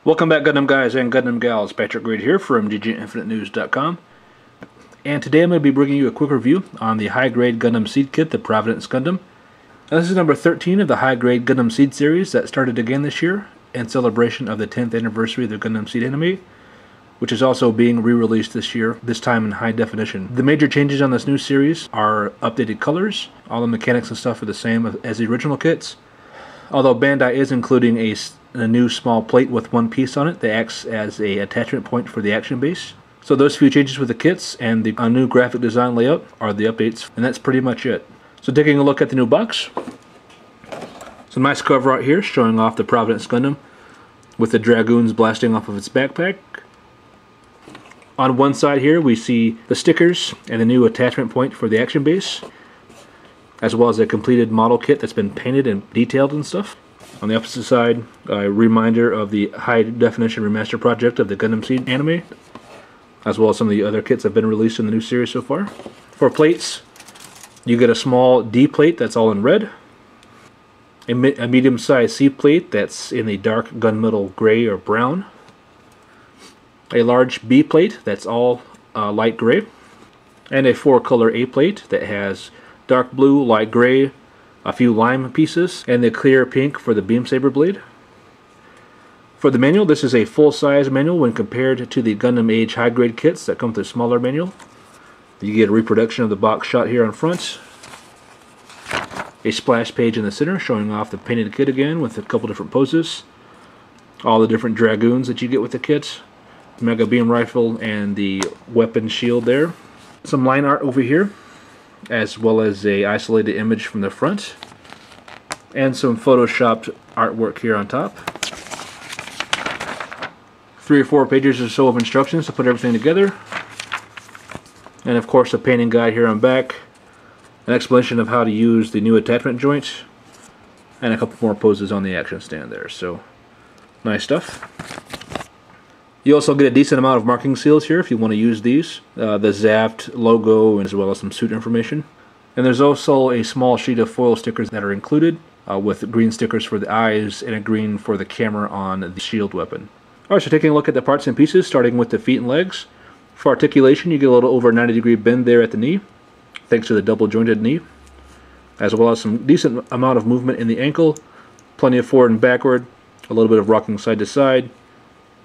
Welcome back, Gundam guys and Gundam gals. Patrick Grid here from GGInfiniteNews.com, and today I'm going to be bringing you a quick review on the high-grade Gundam Seed Kit, the Providence Gundam. Now, this is number 13 of the high-grade Gundam Seed series that started again this year in celebration of the 10th anniversary of the Gundam Seed anime, which is also being re-released this year, this time in high definition. The major changes on this new series are updated colors. All the mechanics and stuff are the same as the original kits, although Bandai is including a new small plate with one piece on it that acts as a attachment point for the action base. So those few changes with the kits and the new graphic design layout are the updates, and that's pretty much it. So taking a look at the new box, some nice cover art here showing off the Providence Gundam with the Dragoons blasting off of its backpack. On one side here we see the stickers and the new attachment point for the action base, as well as a completed model kit that's been painted and detailed and stuff. On the opposite side, a reminder of the high-definition remaster project of the Gundam Seed anime, as well as some of the other kits that have been released in the new series so far. For plates, you get a small D plate that's all in red, a medium-sized C plate that's in a dark gunmetal gray or brown, a large B plate that's all light gray, and a 4-color A plate that has dark blue, light gray, a few lime pieces, and the clear pink for the beam saber blade. For the manual, this is a full-size manual when compared to the Gundam Age high-grade kits that come with a smaller manual. You get a reproduction of the box shot here on front, a splash page in the center showing off the painted kit again with a couple different poses, all the different Dragoons that you get with the kit, Mega Beam Rifle and the weapon shield there. Some line art over here, as well as a isolated image from the front, and some photoshopped artwork here on top. 3 or 4 pages or so of instructions to put everything together, and of course a painting guide here on back, an explanation of how to use the new attachment joint, and a couple more poses on the action stand there. So nice stuff. You also get a decent amount of marking seals here if you want to use these. The Zaft logo, as well as some suit information. And there's also a small sheet of foil stickers that are included, with green stickers for the eyes and a green for the camera on the shield weapon. Alright, so taking a look at the parts and pieces, starting with the feet and legs. For articulation, you get a little over 90-degree bend there at the knee, thanks to the double jointed knee, as well as some decent amount of movement in the ankle, plenty of forward and backward, a little bit of rocking side to side,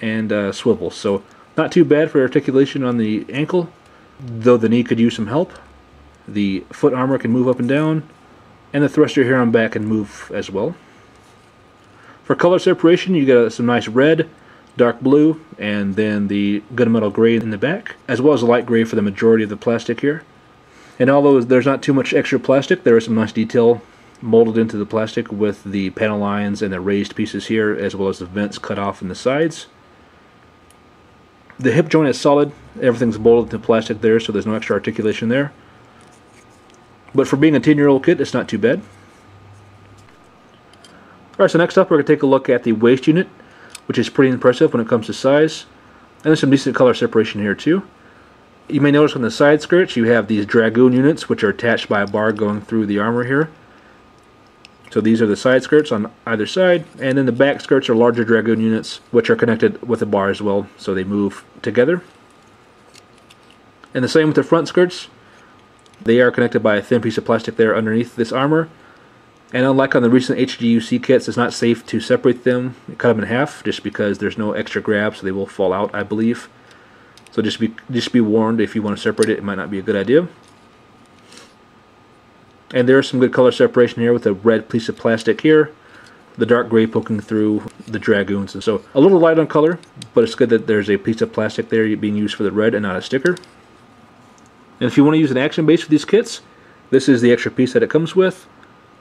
and swivel. So not too bad for articulation on the ankle, though the knee could use some help. The foot armor can move up and down, and the thruster here on back can move as well. For color separation, you get some nice red, dark blue, and then the gunmetal gray in the back, as well as a light gray for the majority of the plastic here. And although there's not too much extra plastic, there is some nice detail molded into the plastic with the panel lines and the raised pieces here, as well as the vents cut off in the sides. The hip joint is solid, everything's molded into plastic there, so there's no extra articulation there. But for being a 10-year-old kit, it's not too bad. Alright, so next up we're going to take a look at the waist unit, which is pretty impressive when it comes to size. And there's some decent color separation here too. You may notice on the side skirts you have these Dragoon units, which are attached by a bar going through the armor here. So these are the side skirts on either side, and then the back skirts are larger Dragoon units, which are connected with a bar as well, so they move together. And the same with the front skirts. They are connected by a thin piece of plastic there underneath this armor. And unlike on the recent HGUC kits, it's not safe to separate them, cut them in half, just because there's no extra grab, so they will fall out, I believe. So just be warned, if you want to separate it, it might not be a good idea. And there's some good color separation here with a red piece of plastic here, the dark gray poking through the Dragoons. And so a little light on color, but it's good that there's a piece of plastic there being used for the red and not a sticker. And if you want to use an action base for these kits, this is the extra piece that it comes with.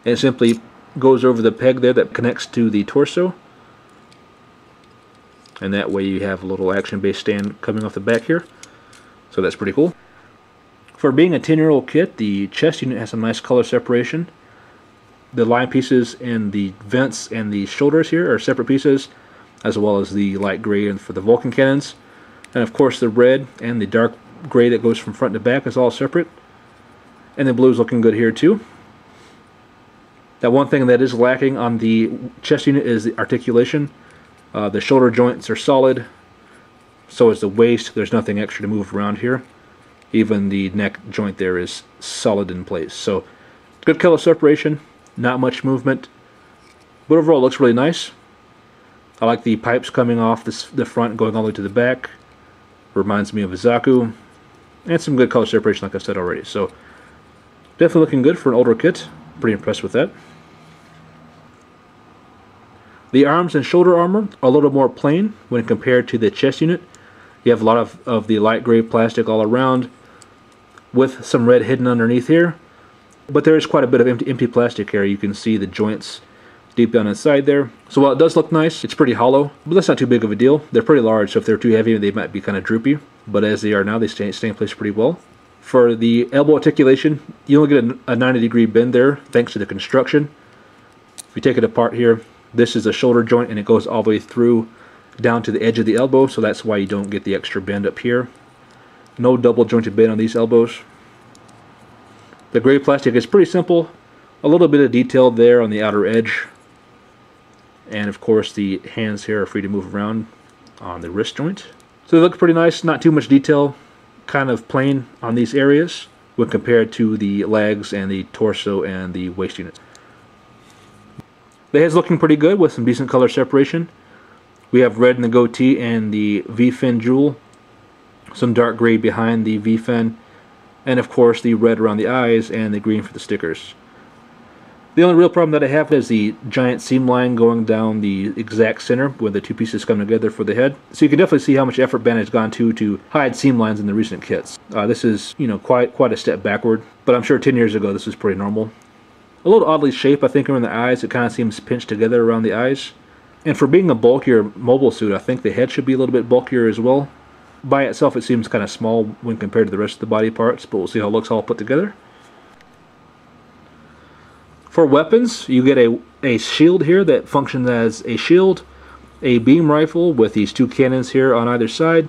And it simply goes over the peg there that connects to the torso. And that way you have a little action base stand coming off the back here. So that's pretty cool. For being a 10-year-old kit, the chest unit has some nice color separation. The line pieces and the vents and the shoulders here are separate pieces, as well as the light gray for the Vulcan cannons. And of course the red and the dark gray that goes from front to back is all separate. And the blue is looking good here too. That one thing that is lacking on the chest unit is the articulation. The shoulder joints are solid, so is the waist. There's nothing extra to move around here. Even the neck joint there is solid in place. So good color separation, not much movement, but overall it looks really nice. I like the pipes coming off the front going all the way to the back. Reminds me of a Zaku. And some good color separation like I said already. So definitely looking good for an older kit. Pretty impressed with that. The arms and shoulder armor are a little more plain when compared to the chest unit. You have a lot of the light gray plastic all around, with some red hidden underneath here, but there is quite a bit of empty plastic here. You can see the joints deep down inside there. So while it does look nice, it's pretty hollow, but that's not too big of a deal. They're pretty large, so if they're too heavy, they might be kind of droopy, but as they are now, they stay in place pretty well. For the elbow articulation, you only get a 90-degree bend there, thanks to the construction. If you take it apart here, this is a shoulder joint, and it goes all the way through down to the edge of the elbow, so that's why you don't get the extra bend up here. No double jointed bend on these elbows. The gray plastic is pretty simple. A little bit of detail there on the outer edge. And of course the hands here are free to move around on the wrist joint. So they look pretty nice, not too much detail, kind of plain on these areas when compared to the legs and the torso and the waist unit. The head's looking pretty good with some decent color separation. We have red in the goatee and the V-fin jewel. Some dark gray behind the V-fin, and of course the red around the eyes and the green for the stickers. The only real problem that I have is the giant seam line going down the exact center where the two pieces come together for the head. So you can definitely see how much effort Bandai has gone to hide seam lines in the recent kits. This is, you know, quite a step backward, but I'm sure 10 years ago this was pretty normal. A little oddly shaped, I think, around the eyes. It kind of seems pinched together around the eyes. And for being a bulkier mobile suit, I think the head should be a little bit bulkier as well. By itself it seems kind of small when compared to the rest of the body parts, but we'll see how it looks all put together. For weapons, you get a shield here that functions as a shield, a beam rifle with these two cannons here on either side,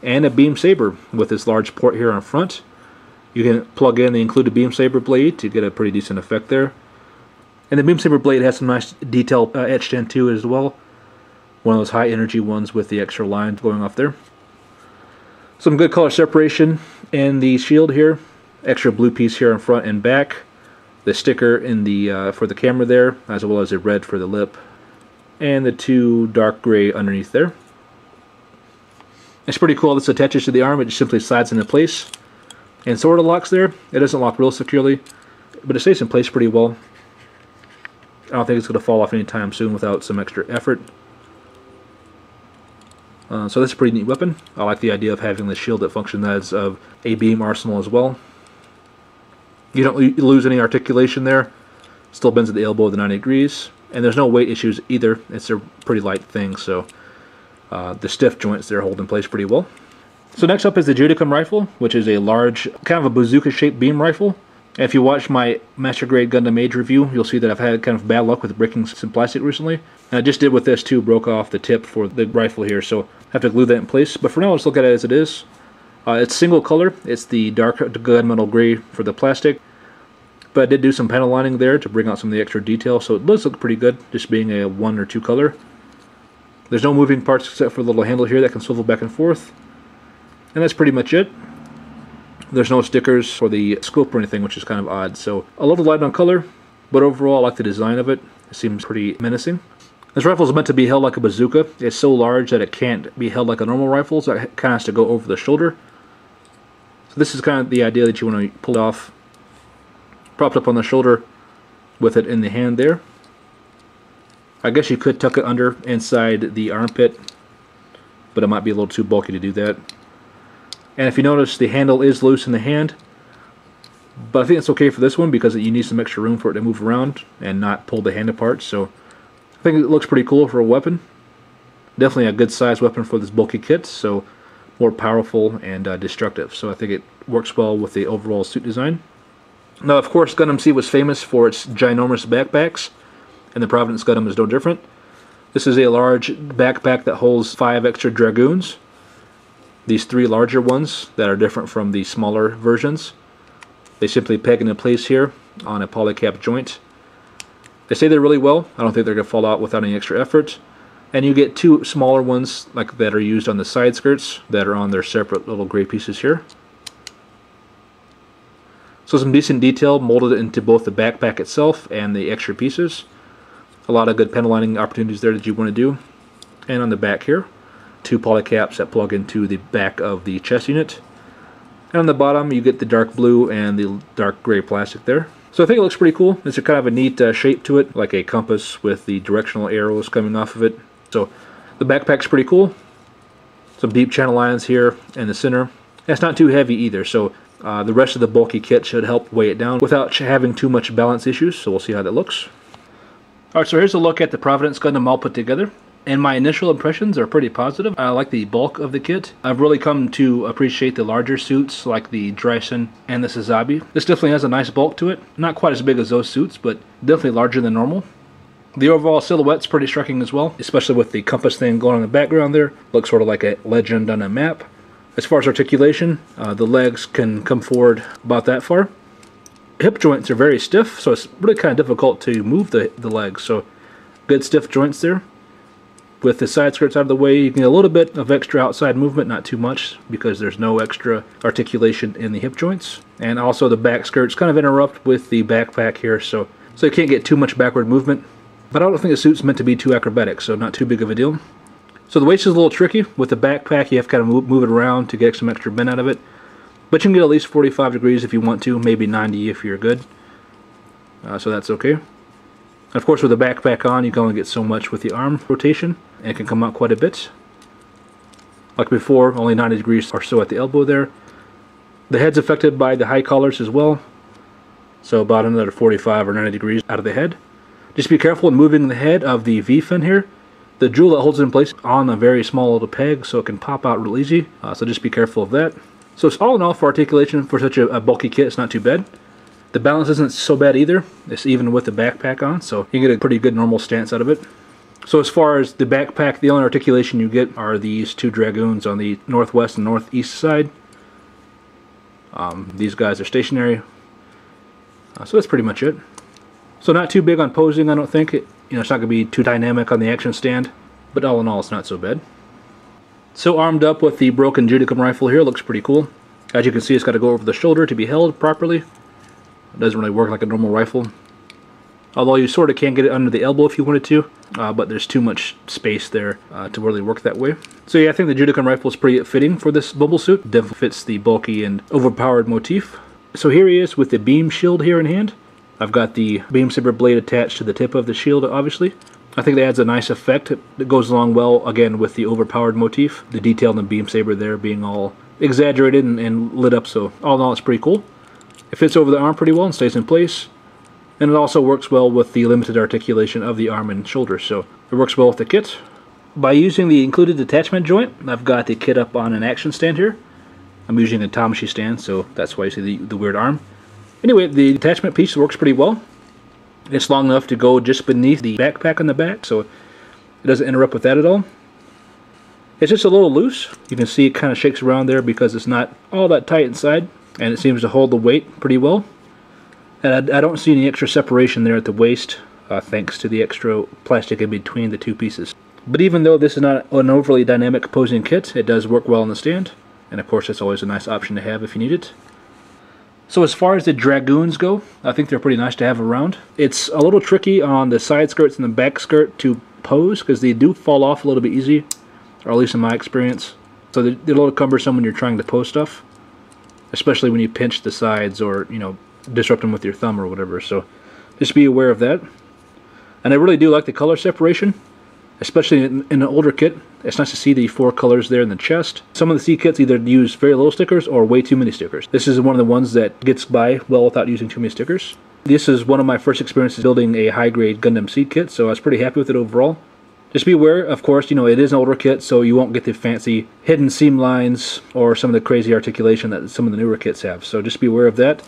and a beam saber with this large port here on front. You can plug in the included beam saber blade to get a pretty decent effect there. And the beam saber blade has some nice detail etched into it as well. One of those high energy ones with the extra lines going off there. Some good color separation in the shield here. Extra blue piece here in front and back. The sticker in the for the camera there, as well as a red for the lip. And the two dark gray underneath there. It's pretty cool. This attaches to the arm. It just simply slides into place. And sort of locks there. It doesn't lock real securely, but it stays in place pretty well. I don't think it's going to fall off anytime soon without some extra effort. So that's a pretty neat weapon. I like the idea of having the shield that functions as of a beam arsenal as well. You don't lose any articulation there. Still bends at the elbow at the 90 degrees. And there's no weight issues either. It's a pretty light thing, so the stiff joints there hold in place pretty well. So next up is the Judicum rifle, which is a large, kind of a bazooka-shaped beam rifle. And if you watch my Master Grade Gundam Age review, you'll see that I've had kind of bad luck with breaking some plastic recently. And I just did with this too, broke off the tip for the rifle here, so I have to glue that in place. But for now, let's look at it as it is. It's single color. It's the dark gunmetal gray for the plastic. But I did do some panel lining there to bring out some of the extra detail, so it does look pretty good, just being a 1 or 2 color. There's no moving parts except for the little handle here that can swivel back and forth. And that's pretty much it. There's no stickers for the scope or anything, which is kind of odd. So a little light on color, but overall I like the design of it. It seems pretty menacing. This rifle is meant to be held like a bazooka. It's so large that it can't be held like a normal rifle, so it kind of has to go over the shoulder. So this is kind of the idea that you want to pull it off, propped up on the shoulder with it in the hand there. I guess you could tuck it under inside the armpit, but it might be a little too bulky to do that. And if you notice, the handle is loose in the hand, but I think it's okay for this one because you need some extra room for it to move around and not pull the hand apart. So I think it looks pretty cool for a weapon. Definitely a good size weapon for this bulky kit, so more powerful and destructive. So I think it works well with the overall suit design. Now, of course, Gundam Seed was famous for its ginormous backpacks, and the Providence Gundam is no different. This is a large backpack that holds 5 extra Dragoons. These 3 larger ones that are different from the smaller versions. They simply peg into place here on a polycap joint. They stay there really well. I don't think they're going to fall out without any extra effort. And you get two smaller ones like that are used on the side skirts that are on their separate little gray pieces here. So some decent detail molded into both the backpack itself and the extra pieces. A lot of good panel lining opportunities there that you want to do. And on the back here, two poly caps that plug into the back of the chest unit. And on the bottom you get the dark blue and the dark gray plastic there. So I think it looks pretty cool. It's a kind of a neat shape to it, like a compass with the directional arrows coming off of it. So the backpack's pretty cool. Some deep channel lines here in the center. It's not too heavy either, so the rest of the bulky kit should help weigh it down without having too much balance issues, so we'll see how that looks. Alright, so here's a look at the Providence Gundam all put together. And my initial impressions are pretty positive. I like the bulk of the kit. I've really come to appreciate the larger suits like the Dreisen and the Sazabi. This definitely has a nice bulk to it. Not quite as big as those suits, but definitely larger than normal. The overall silhouette's pretty striking as well, especially with the compass thing going on in the background there. Looks sort of like a legend on a map. As far as articulation, the legs can come forward about that far. Hip joints are very stiff, so it's really kind of difficult to move the legs. So good stiff joints there. With the side skirts out of the way, you can get a little bit of extra outside movement, not too much, because there's no extra articulation in the hip joints. And also the back skirts kind of interrupt with the backpack here, so you can't get too much backward movement. But I don't think the suit's meant to be too acrobatic, so not too big of a deal. So the waist is a little tricky. With the backpack, you have to kind of move it around to get some extra bend out of it. But you can get at least 45 degrees if you want to, maybe 90 if you're good. So that's okay. Of course, with the backpack on, you can only get so much with the arm rotation, and it can come out quite a bit. Like before, only 90 degrees or so at the elbow there. The head's affected by the high collars as well, so about another 45 or 90 degrees out of the head. Just be careful in moving the head of the V-fin here. The jewel that holds it in place on a very small little peg, so it can pop out real easy, so just be careful of that. So it's all in all, for articulation for such a bulky kit, it's not too bad. The balance isn't so bad either. It's even with the backpack on, so you get a pretty good normal stance out of it. So as far as the backpack, the only articulation you get are these two Dragoons on the northwest and northeast side. These guys are stationary. So that's pretty much it. So not too big on posing, I don't think. It's not going to be too dynamic on the action stand, but all in all, it's not so bad. So armed up with the broken Judicum rifle here, looks pretty cool. As you can see, it's got to go over the shoulder to be held properly. It doesn't really work like a normal rifle. Although you sort of can get it under the elbow if you wanted to, but there's too much space there to really work that way. So yeah, I think the Judicum rifle is pretty fitting for this bubble suit. Definitely fits the bulky and overpowered motif. So here he is with the beam shield here in hand. I've got the beam saber blade attached to the tip of the shield, obviously. I think that adds a nice effect. It goes along well, again, with the overpowered motif. The detail in the beam saber there being all exaggerated and lit up, so all in all, it's pretty cool. It fits over the arm pretty well and stays in place. And it also works well with the limited articulation of the arm and shoulder, so it works well with the kit. By using the included attachment joint, I've got the kit up on an action stand here. I'm using a Tamashii stand, so that's why you see the weird arm. Anyway, the attachment piece works pretty well. It's long enough to go just beneath the backpack on the back, so it doesn't interrupt with that at all. It's just a little loose. You can see it kind of shakes around there because it's not all that tight inside, and it seems to hold the weight pretty well. And I don't see any extra separation there at the waist, thanks to the extra plastic in between the two pieces. But even though this is not an overly dynamic posing kit, it does work well on the stand, and of course it's always a nice option to have if you need it. So as far as the Dragoons go, I think they're pretty nice to have around. It's a little tricky on the side skirts and the back skirt to pose because they do fall off a little bit easy, or at least in my experience. So they're a little cumbersome when you're trying to pose stuff, especially when you pinch the sides or, disrupt them with your thumb or whatever. So just be aware of that. And I really do like the color separation, especially in an older kit. It's nice to see the 4 colors there in the chest. Some of the C kits either use very little stickers or way too many stickers. This is one of the ones that gets by well without using too many stickers. This is one of my first experiences building a high-grade Gundam Seed kit, so I was pretty happy with it overall. Just be aware, of course, it is an older kit, so you won't get the fancy hidden seam lines or some of the crazy articulation that some of the newer kits have, so just be aware of that.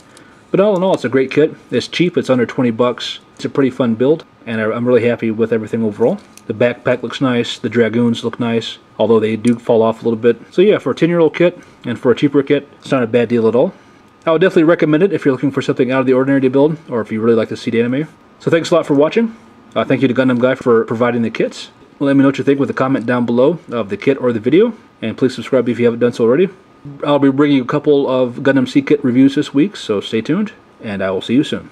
But all in all, it's a great kit. It's cheap, it's under 20 bucks. It's a pretty fun build, and I'm really happy with everything overall. The backpack looks nice, the Dragoons look nice, although they do fall off a little bit. So yeah, for a 10-year-old kit, and for a cheaper kit, it's not a bad deal at all. I would definitely recommend it if you're looking for something out of the ordinary to build, or if you really like the Seed anime. So thanks a lot for watching. Thank you to Gundam Guy for providing the kits. Let me know what you think with a comment down below of the kit or the video, and please subscribe if you haven't done so already. I'll be bringing you a couple of Gundam Seed Kit reviews this week, so stay tuned, and I will see you soon.